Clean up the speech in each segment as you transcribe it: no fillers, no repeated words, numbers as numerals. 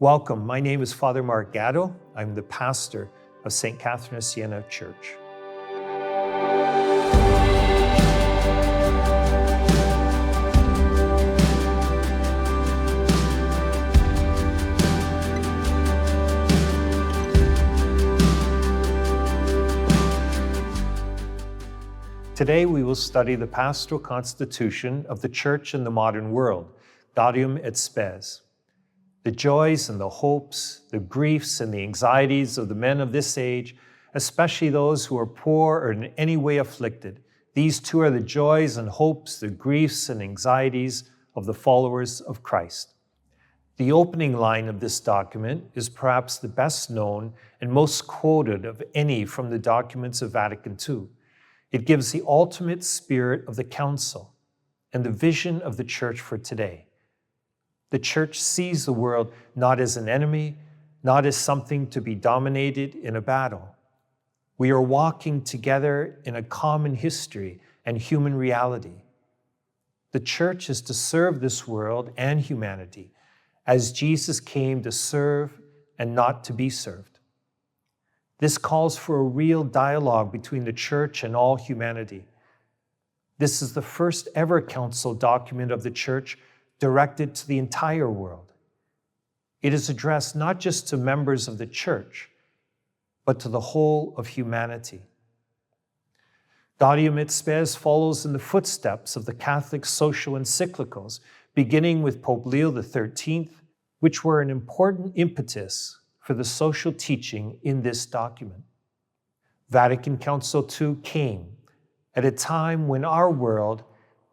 Welcome, my name is Father Mark Gatto. I'm the pastor of St. Catherine of Siena Church. Today we will study the Pastoral Constitution of the Church in the modern world, Gaudium et Spes. The joys and the hopes, the griefs and the anxieties of the men of this age, especially those who are poor or in any way afflicted. These two are the joys and hopes, the griefs and anxieties of the followers of Christ. The opening line of this document is perhaps the best known and most quoted of any from the documents of Vatican II. It gives the ultimate spirit of the Council and the vision of the Church for today. The Church sees the world not as an enemy, not as something to be dominated in a battle. We are walking together in a common history and human reality. The Church is to serve this world and humanity as Jesus came to serve and not to be served. This calls for a real dialogue between the Church and all humanity. This is the first ever council document of the Church directed to the entire world. It is addressed not just to members of the Church, but to the whole of humanity. Gaudium et Spes follows in the footsteps of the Catholic social encyclicals, beginning with Pope Leo XIII, which were an important impetus for the social teaching in this document. Vatican Council II came at a time when our world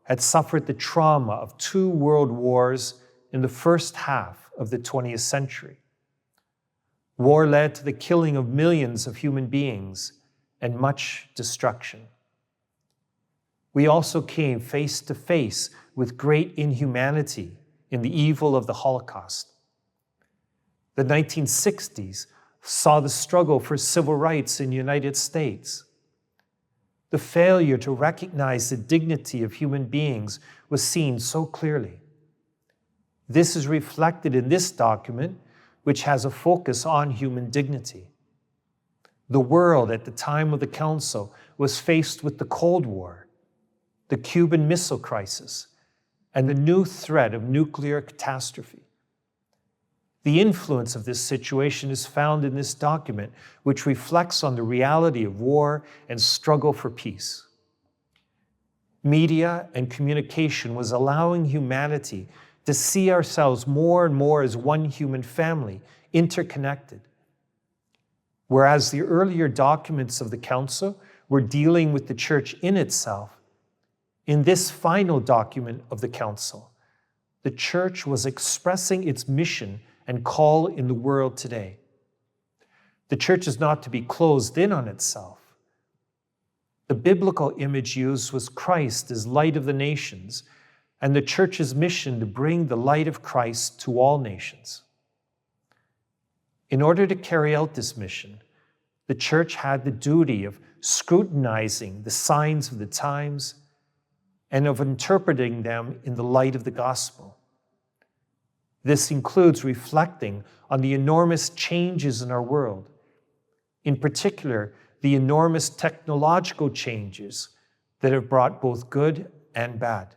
had suffered the trauma of 2 world wars in the first half of the 20th century. War led to the killing of millions of human beings and much destruction. We also came face to face with great inhumanity in the evil of the Holocaust. The 1960s saw the struggle for civil rights in the United States. The failure to recognize the dignity of human beings was seen so clearly. This is reflected in this document, which has a focus on human dignity. The world at the time of the Council was faced with the Cold War, the Cuban Missile Crisis, and the new threat of nuclear catastrophe. The influence of this situation is found in this document, which reflects on the reality of war and struggle for peace. Media and communication was allowing humanity to see ourselves more and more as one human family, interconnected. Whereas the earlier documents of the Council were dealing with the Church in itself, in this final document of the Council, the Church was expressing its mission and call in the world today. The Church is not to be closed in on itself. The biblical image used was Christ as light of the nations, and the Church's mission to bring the light of Christ to all nations. In order to carry out this mission, the Church had the duty of scrutinizing the signs of the times and of interpreting them in the light of the gospel. This includes reflecting on the enormous changes in our world, in particular, the enormous technological changes that have brought both good and bad.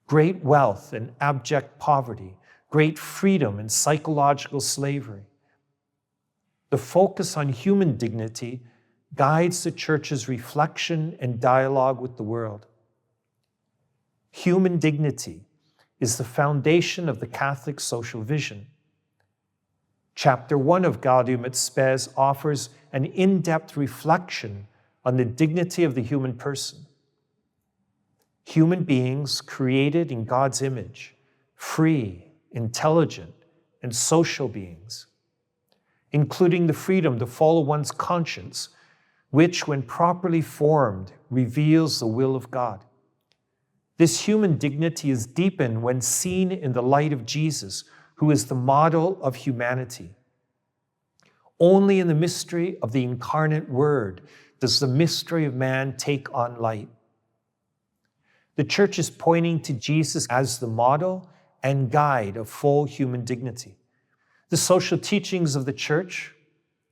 Great wealth and abject poverty, great freedom and psychological slavery. The focus on human dignity guides the Church's reflection and dialogue with the world. Human dignity is the foundation of the Catholic social vision. Chapter 1 of Gaudium et Spes offers an in-depth reflection on the dignity of the human person. Human beings created in God's image, free, intelligent, and social beings, including the freedom to follow one's conscience, which, when properly formed, reveals the will of God. This human dignity is deepened when seen in the light of Jesus, who is the model of humanity. Only in the mystery of the incarnate Word does the mystery of man take on light. The Church is pointing to Jesus as the model and guide of full human dignity. The social teachings of the Church,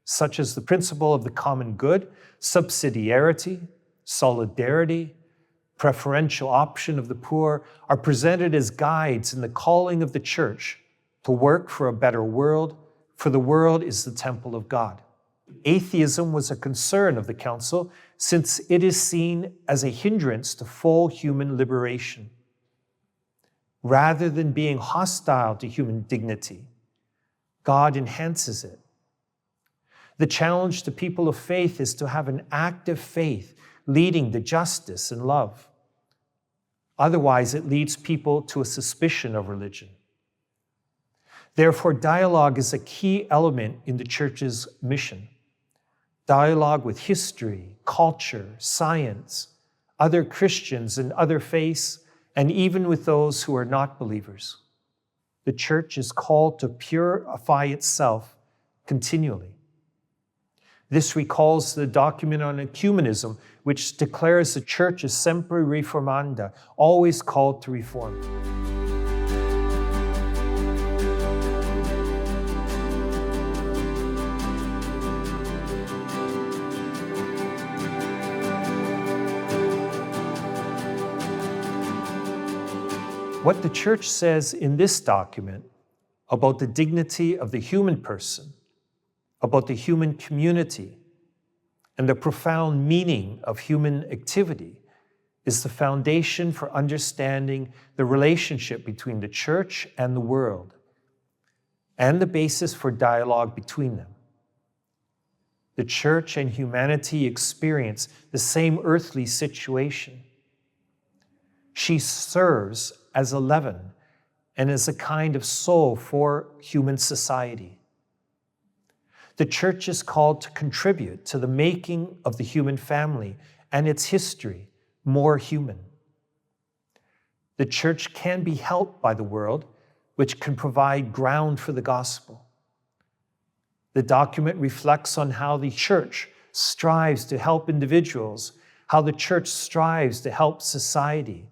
such as the principle of the common good, subsidiarity, solidarity, preferential option of the poor, are presented as guides in the calling of the Church to work for a better world, for the world is the temple of God. Atheism was a concern of the Council since it is seen as a hindrance to full human liberation. Rather than being hostile to human dignity, God enhances it. The challenge to people of faith is to have an active faith leading to justice and love. Otherwise, it leads people to a suspicion of religion. Therefore, dialogue is a key element in the Church's mission. Dialogue with history, culture, science, other Christians and other faiths, and even with those who are not believers. The Church is called to purify itself continually. This recalls the document on ecumenism, which declares the Church is sempre reformanda, always called to reform. What the Church says in this document about the dignity of the human person, about the human community, and the profound meaning of human activity is the foundation for understanding the relationship between the Church and the world, and the basis for dialogue between them. The Church and humanity experience the same earthly situation. She serves as a leaven and as a kind of soul for human society. The Church is called to contribute to the making of the human family and its history more human. The Church can be helped by the world, which can provide ground for the gospel. The document reflects on how the Church strives to help individuals, how the Church strives to help society,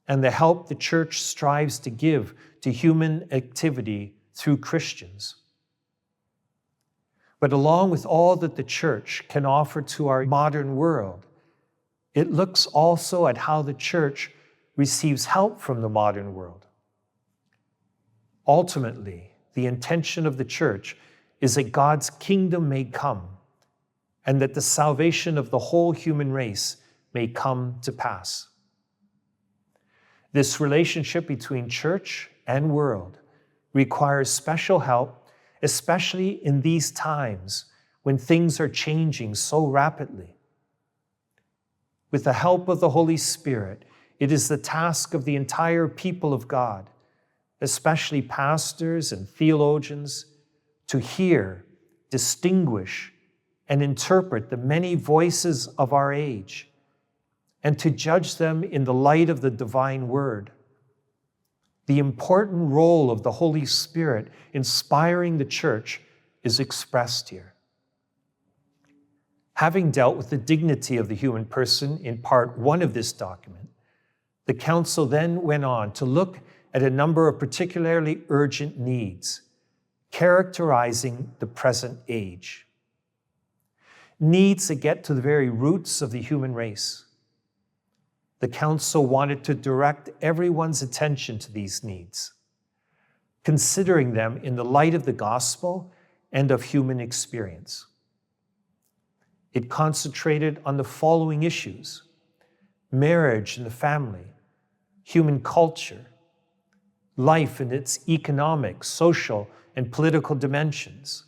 and the help the Church strives to give to human activity through Christians. But along with all that the Church can offer to our modern world, it looks also at how the Church receives help from the modern world. Ultimately, the intention of the Church is that God's kingdom may come and that the salvation of the whole human race may come to pass. This relationship between Church and world requires special help, especially in these times when things are changing so rapidly. With the help of the Holy Spirit, it is the task of the entire people of God, especially pastors and theologians, to hear, distinguish, and interpret the many voices of our age, and to judge them in the light of the divine word. The important role of the Holy Spirit inspiring the Church is expressed here. Having dealt with the dignity of the human person in part 1 of this document, the Council then went on to look at a number of particularly urgent needs, characterizing the present age. Needs that get to the very roots of the human race. The Council wanted to direct everyone's attention to these needs, considering them in the light of the gospel and of human experience. It concentrated on the following issues: marriage and the family, human culture, life in its economic, social, and political dimensions,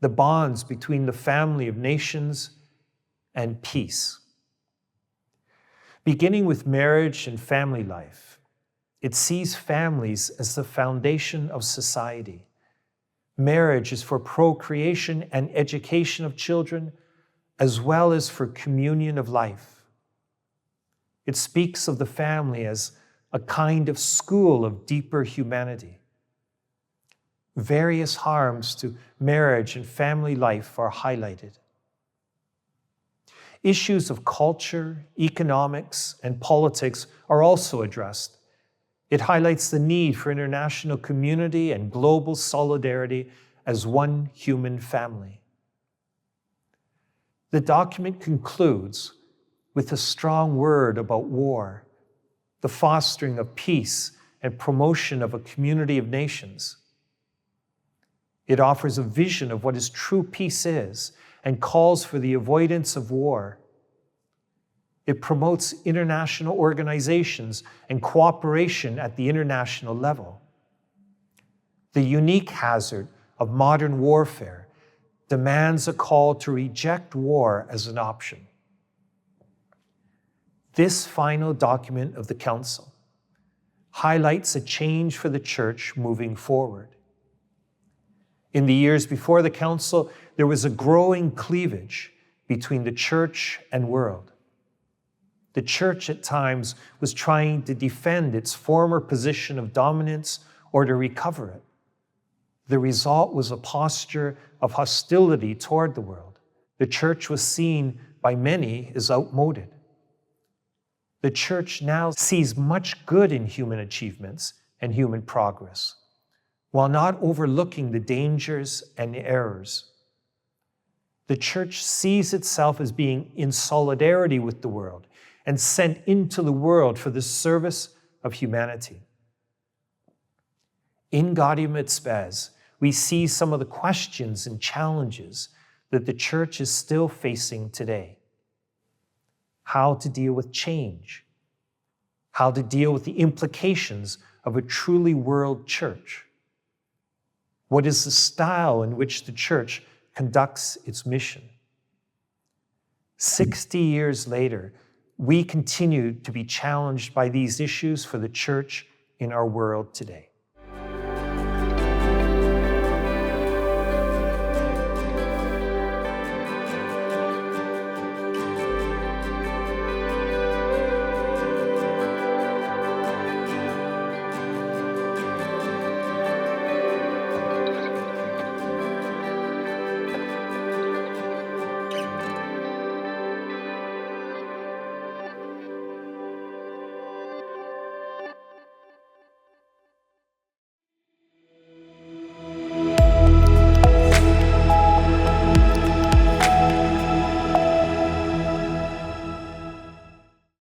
the bonds between the family of nations, and peace. Beginning with marriage and family life, it sees families as the foundation of society. Marriage is for procreation and education of children, as well as for communion of life. It speaks of the family as a kind of school of deeper humanity. Various harms to marriage and family life are highlighted. Issues of culture, economics, and politics are also addressed, It highlights the need for international community and global solidarity as one human family. The document concludes with a strong word about war, the fostering of peace and promotion of a community of nations. It offers a vision of what is true peace is and calls for the avoidance of war. It promotes international organizations and cooperation at the international level. The unique hazard of modern warfare demands a call to reject war as an option. This final document of the Council highlights a change for the Church moving forward. In the years before the Council, there was a growing cleavage between the Church and world. The Church at times was trying to defend its former position of dominance or to recover it. The result was a posture of hostility toward the world. The Church was seen by many as outmoded. The Church now sees much good in human achievements and human progress, while not overlooking the dangers and errors. The Church sees itself as being in solidarity with the world and sent into the world for the service of humanity. In Gaudium et Spes, we see some of the questions and challenges that the Church is still facing today. How to deal with change, how to deal with the implications of a truly world church. What is the style in which the Church conducts its mission? 60 years later, we continue to be challenged by these issues for the Church in our world today.